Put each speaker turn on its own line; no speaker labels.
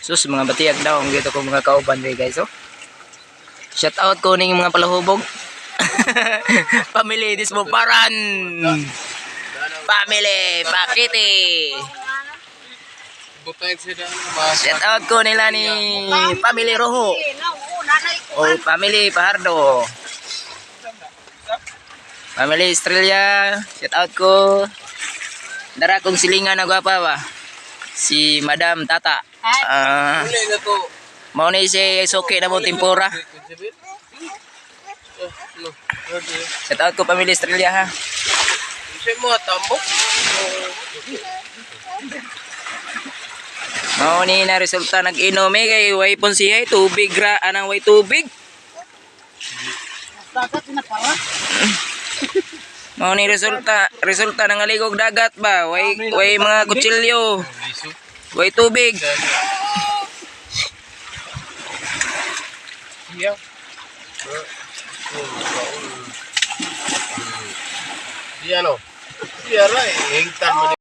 Sus, mga batiyag daw. Ang gito ko mga kauban guys. Oh. Shout out ko ning mga palahubog. Family Dismoparan. Family Pakiti. Shout out ko nila ni Family Rojo. O Family Pahardo. Family Estrella. Shout out ko. Dara kong silingan na gwapa ba. Si Madam Tata. Mau ni si Soke na mo tempura. Shout out ko Family Estrella ha. Mau ni na resulta nag-inom kay way ponsihay tubig ra anang way tubig. Mau ni resulta nang aligog dagat ba way mga kutsilyo. Way tubig.
Iya no. Iya ra, ingtan mo